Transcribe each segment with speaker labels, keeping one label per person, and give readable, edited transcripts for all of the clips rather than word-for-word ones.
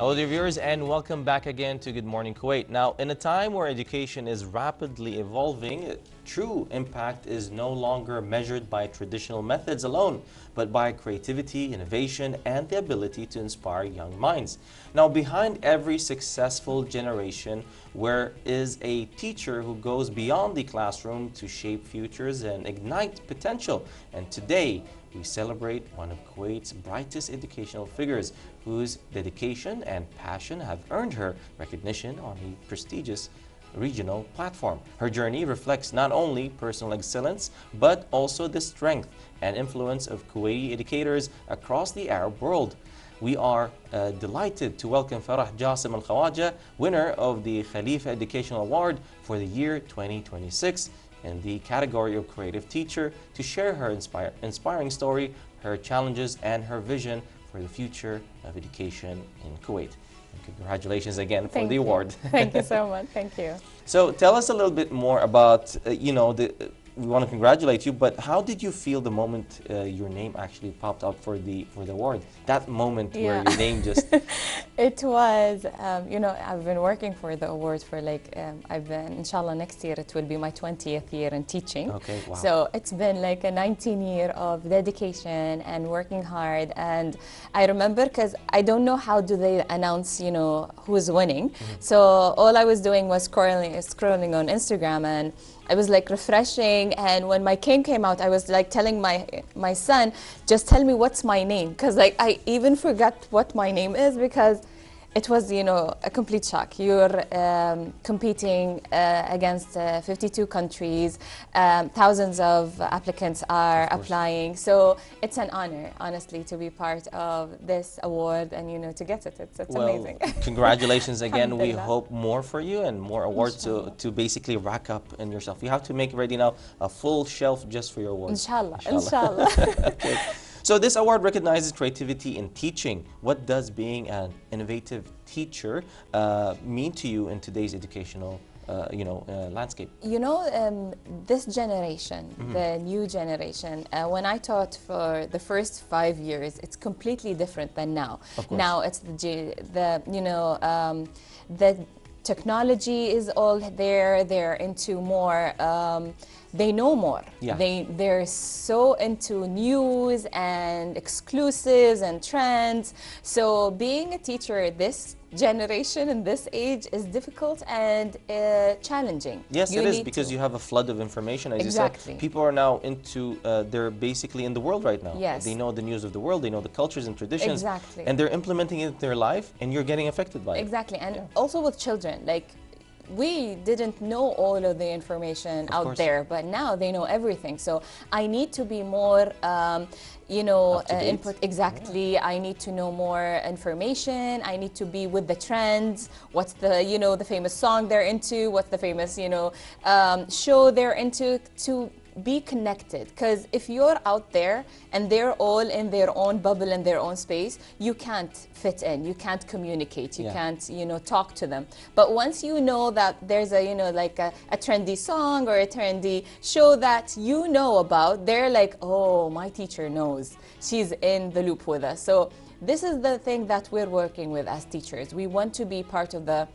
Speaker 1: Hello dear viewers, and welcome back again to Good Morning Kuwait. Now, in a time where education is rapidly evolving, true impact is no longer measured by traditional methods alone, but by creativity, innovation, and the ability to inspire young minds. Now, behind every successful generation, there is a teacher who goes beyond the classroom to shape futures and ignite potential. And today, we celebrate one of Kuwait's brightest educational figures, whose dedication and passion have earned her recognition on a prestigious regional platform. Her journey reflects not only personal excellence, but also the strength and influence of Kuwaiti educators across the Arab world. We are delighted to welcome Farah Alkhawajah, winner of the Khalifa Educational Award for the year 2026 in the category of Creative Teacher, to share her inspiring story, her challenges, and her vision for the future of education in Kuwait. And congratulations again for the award.
Speaker 2: Thank you so much. Thank you.
Speaker 1: So tell us a little bit more about, we want to congratulate you, but how did you feel the moment your name actually popped up for the award? That moment where your name just...
Speaker 2: It was, I've been working for the award for inshallah next year it will be my 20th year in teaching.
Speaker 1: Okay, wow.
Speaker 2: So it's been like a 19 year of dedication and working hard. And I remember, because I don't know how do they announce, who's winning. So all I was doing was scrolling on Instagram, and I was like refreshing, and when my king came out, I was like telling my son, just tell me what's my name, because like I even forgot what my name is, because it was, a complete shock. You're competing against 52 countries, thousands of applicants are applying. So it's an honor, honestly, to be part of this award and, to get it. It's amazing.
Speaker 1: Congratulations again. We hope more for you and more awards to basically rack up in yourself. You have to make ready now a full shelf just for your awards.
Speaker 2: Inshallah. Inshallah.
Speaker 1: Okay. So this award recognizes creativity in teaching. What does being an innovative teacher mean to you in today's educational landscape?
Speaker 2: This generation, the new generation, when I taught for the first 5 years, it's completely different than now. Now it's the technology is all there. They're into more. They know more.
Speaker 1: Yeah.
Speaker 2: They're so into news and exclusives and trends. So being a teacher this generation in this age is difficult and challenging.
Speaker 1: Yes, it is, because you have a flood of information, as you said. People are now into, they're basically in the world right now.
Speaker 2: Yes.
Speaker 1: They know the news of the world, they know the cultures and traditions.
Speaker 2: Exactly.
Speaker 1: And they're implementing it in their life, and you're getting affected by it.
Speaker 2: Exactly, and also with children, like, we didn't know all of the information out there, but now they know everything. So I need to be more, input. Exactly. Yeah. I need to know more information. I need to be with the trends. What's the, the famous song they're into? What's the famous, show they're into? To be connected, because if you're out there and they're all in their own bubble in their own space, you can't fit in, you can't communicate, you can't talk to them. But once you know that there's a a trendy song or a trendy show that you know about, they're like, oh, my teacher knows, she's in the loop with us. So this is the thing that we're working with as teachers. We want to be part of the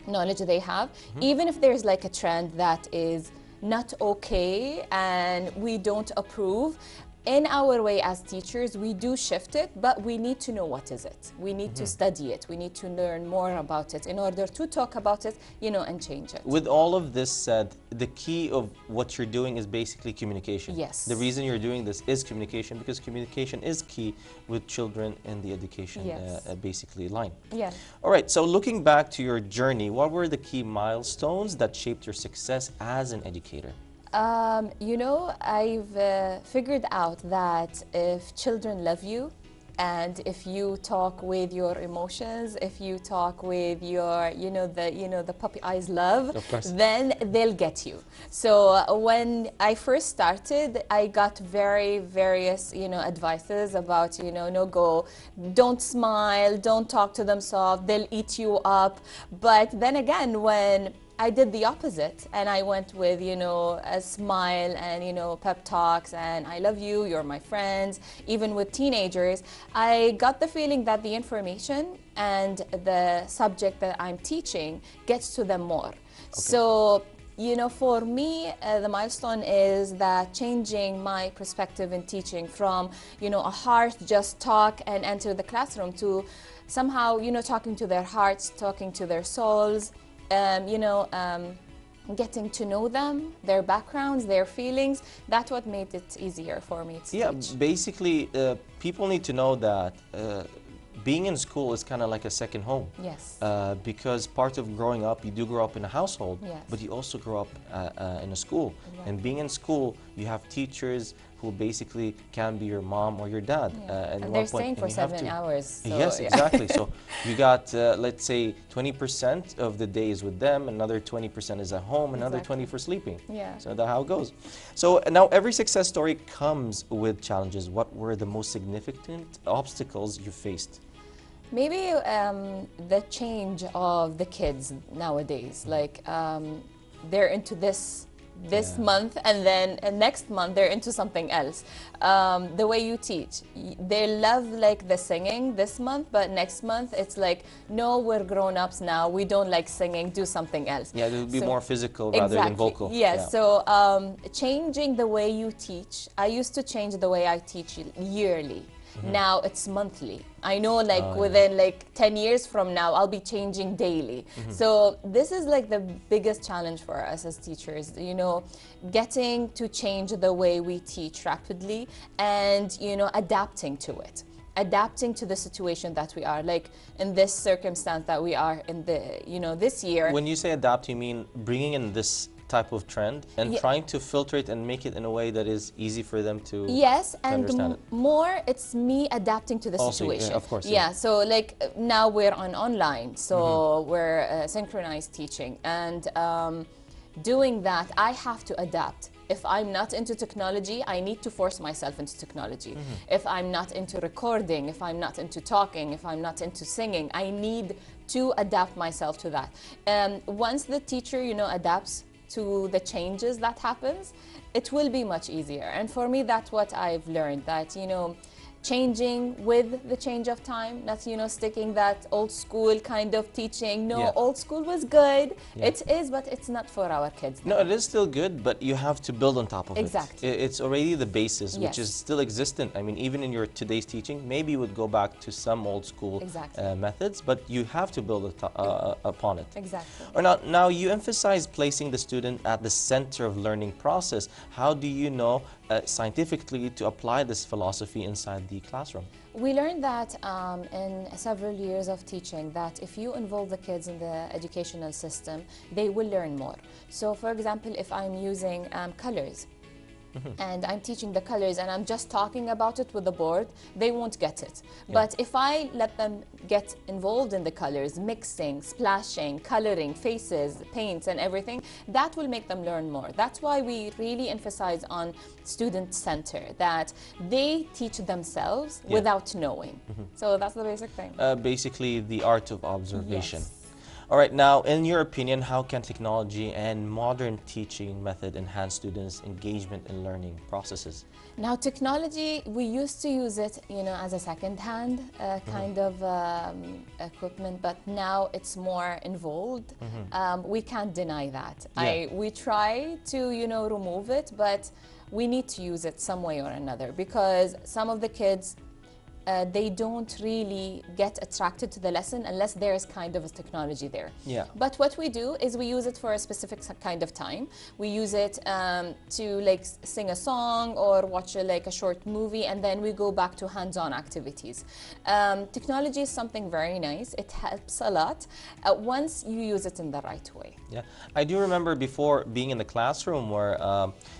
Speaker 2: knowledge they have, even if there's like a trend that is not okay and we don't approve. In our way as teachers, we do shift it, but we need to know what is it. We need to study it. We need to learn more about it in order to talk about it, and change it.
Speaker 1: With all of this said, the key of what you're doing is basically communication.
Speaker 2: Yes.
Speaker 1: The reason you're doing this is communication, because communication is key with children in the education basically line.
Speaker 2: Yes.
Speaker 1: All right, so looking back to your journey, what were the key milestones that shaped your success as an educator?
Speaker 2: I've figured out that if children love you, and if you talk with your emotions, if you talk with your, the puppy eyes love, then they'll get you. So when I first started, I got various, advices about, don't smile, don't talk to them soft, they'll eat you up. But then again, when I did the opposite, and I went with, you know, a smile and, you know, pep talks and I love you, you're my friends. Even with teenagers, I got the feeling that the information and the subject that I'm teaching gets to them more. So, you know, for me, the milestone is that changing my perspective in teaching from, you know, a harsh just talk and enter the classroom to somehow, you know, talking to their hearts, talking to their souls, getting to know them, their backgrounds, their feelings. That's what made it easier for me to teach.
Speaker 1: Basically, people need to know that being in school is kind of like a second home.
Speaker 2: Yes.
Speaker 1: Because part of growing up, you do grow up in a household,
Speaker 2: yes.
Speaker 1: but you also grow up in a school.
Speaker 2: Right.
Speaker 1: And being in school, you have teachers who basically can be your mom or your dad.
Speaker 2: And they're staying for 7 hours. So,
Speaker 1: yes, exactly. So you got, let's say, 20% of the day is with them, another 20% is at home, another 20 for sleeping.
Speaker 2: Yeah.
Speaker 1: So that's how it goes. So now every success story comes with challenges. What were the most significant obstacles you faced?
Speaker 2: Maybe the change of the kids nowadays. Like they're into this month, and then next month they're into something else. The way you teach, they love like the singing this month, but next month it's like, no, we're grown-ups now, we don't like singing, do something else.
Speaker 1: Yeah, it would be more physical rather than vocal.
Speaker 2: Yes, yeah. So changing the way you teach. I used to change the way I teach yearly. Now it's monthly. I know like within like 10 years from now, I'll be changing daily. So this is like the biggest challenge for us as teachers, you know, getting to change the way we teach rapidly and, you know, adapting to it. Adapting to the situation that we are, like in this circumstance that we are in the, you know, this year.
Speaker 1: When you say adapt, you mean bringing in this type of trend and trying to filter it and make it in a way that is easy for them to understand it.
Speaker 2: More it's me adapting to the situation.
Speaker 1: Yeah, of course.
Speaker 2: Yeah, so like now we're on online, so we're synchronized teaching, and doing that I have to adapt. If I'm not into technology, I need to force myself into technology. If I'm not into recording, if I'm not into talking, if I'm not into singing, I need to adapt myself to that. Once the teacher, you know, adapts to the changes that happens, it will be much easier. And for me, that's what I've learned, that, you know, changing with the change of time, not, you know, sticking that old school kind of teaching. No, old school was good. It is, but it's not for our kids now.
Speaker 1: No, it is still good, but you have to build on top of it.
Speaker 2: Exactly.
Speaker 1: It's already the basis, which is still existent. I mean, even in your today's teaching, maybe you would go back to some old school methods, but you have to build upon it.
Speaker 2: Exactly.
Speaker 1: Or now you emphasize placing the student at the center of learning process. How do you know scientifically to apply this philosophy inside the classroom?
Speaker 2: We learned that in several years of teaching, that if you involve the kids in the educational system, they will learn more. So for example, if I'm using colors, and I'm teaching the colors and I'm just talking about it with the board, they won't get it. But if I let them get involved in the colors, mixing, splashing, coloring, faces, paints and everything, that will make them learn more. That's why we really emphasize on student center, that they teach themselves without knowing. So that's the basic thing.
Speaker 1: Basically the art of observation. All right, now, in your opinion, how can technology and modern teaching method enhance students' engagement in learning processes?
Speaker 2: Now, technology, we used to use it, you know, as a second-hand kind of equipment, but now it's more involved. We can't deny that. We try to, you know, remove it, but we need to use it some way or another, because some of the kids, they don't really get attracted to the lesson unless there is kind of a technology there. But what we do is we use it for a specific kind of time. We use it to like sing a song or watch like a short movie, and then we go back to hands-on activities. Technology is something very nice. It helps a lot once you use it in the right way.
Speaker 1: Yeah, I do remember before being in the classroom where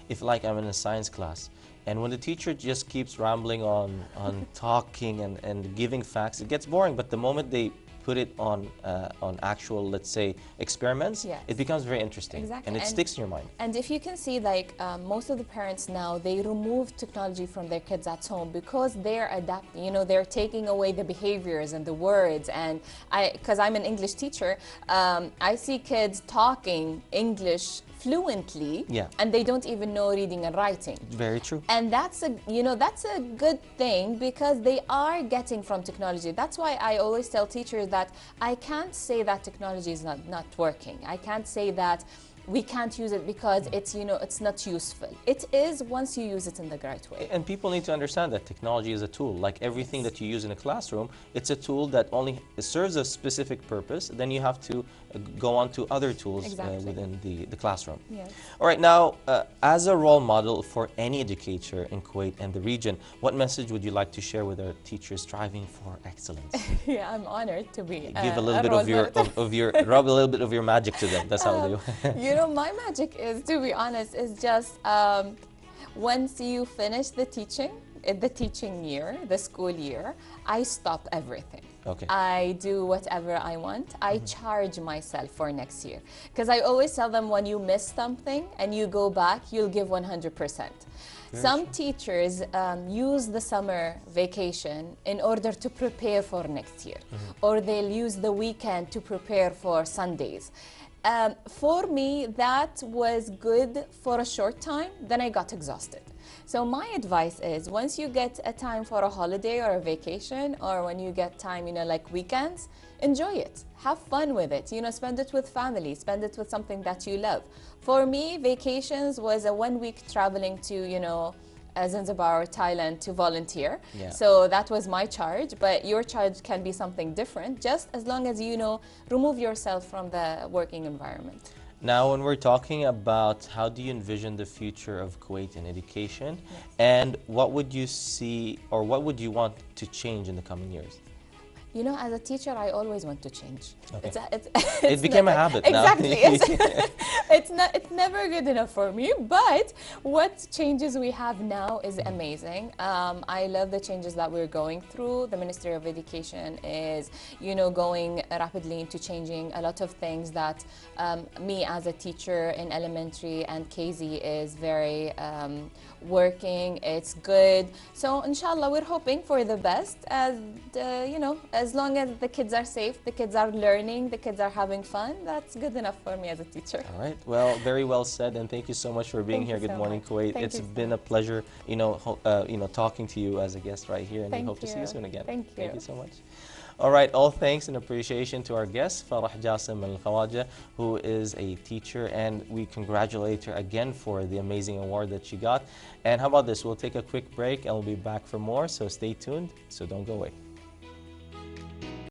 Speaker 1: if like I'm in a science class, and when the teacher just keeps rambling on talking and giving facts, it gets boring. But the moment they put it on actual, let's say, experiments,
Speaker 2: Yes.
Speaker 1: it becomes very interesting.
Speaker 2: Exactly.
Speaker 1: And it sticks in your mind.
Speaker 2: And if you can see, like, most of the parents now, they remove technology from their kids at home because they're adapting, you know, they're taking away the behaviors and the words. And because I'm an English teacher, I see kids talking English fluently,
Speaker 1: Yeah.
Speaker 2: and they don't even know reading and writing.
Speaker 1: Very true.
Speaker 2: And that's a, you know, that's a good thing because they are getting from technology. That's why I always tell teachers that I can't say that technology is not working. I can't say that we can't use it because it's, you know, it's not useful. It is once you use it in the right way.
Speaker 1: And people need to understand that technology is a tool. Like everything that you use in a classroom, it's a tool that only serves a specific purpose. Then you have to go on to other tools within the classroom.
Speaker 2: Yes.
Speaker 1: All right, now, as a role model for any educator in Kuwait and the region, what message would you like to share with our teachers striving for excellence?
Speaker 2: Yeah, I'm honored to be
Speaker 1: Give a little bit of your rub a little bit of your magic to them. That's how they do.
Speaker 2: You know, my magic is, to be honest, is just once you finish the teaching year, the school year, I stop everything.
Speaker 1: Okay.
Speaker 2: I do whatever I want. I charge myself for next year. Because I always tell them when you miss something and you go back, you'll give 100%. Some teachers use the summer vacation in order to prepare for next year. Or they'll use the weekend to prepare for Sundays. For me, that was good for a short time, then I got exhausted. So my advice is, once you get a time for a holiday or a vacation, or when you get time, you know, like weekends, enjoy it. Have fun with it. You know, spend it with family, spend it with something that you love. For me, vacations was a 1 week traveling to, you know, Zanzibar or Thailand to volunteer.
Speaker 1: Yeah.
Speaker 2: So that was my charge, but your charge can be something different, just as long as you know, remove yourself from the working environment.
Speaker 1: Now, when we're talking about how do you envision the future of Kuwait in education, and what would you see or what would you want to change in the coming years?
Speaker 2: You know, as a teacher, I always want to change.
Speaker 1: Okay.
Speaker 2: It's
Speaker 1: It became a habit now.
Speaker 2: Exactly. It's never good enough for me, but what changes we have now is amazing. I love the changes that we're going through. The Ministry of Education is, you know, going rapidly into changing a lot of things that me as a teacher in elementary and KZ is very working. It's good. So inshallah, we're hoping for the best, as you know, as long as the kids are safe, the kids are learning, the kids are having fun, that's good enough for me as a teacher.
Speaker 1: All right. Well, very well said, and thank you so much for being here. Good Morning Kuwait. It's been a pleasure, you know, talking to you as a guest right here, and we hope to see you soon again.
Speaker 2: Thank you.
Speaker 1: Thank you so much. All right, all thanks and appreciation to our guest, Farah Alkhawajah, who is a teacher, and we congratulate her again for the amazing award that she got. And how about this? We'll take a quick break and we'll be back for more, so stay tuned, so don't go away.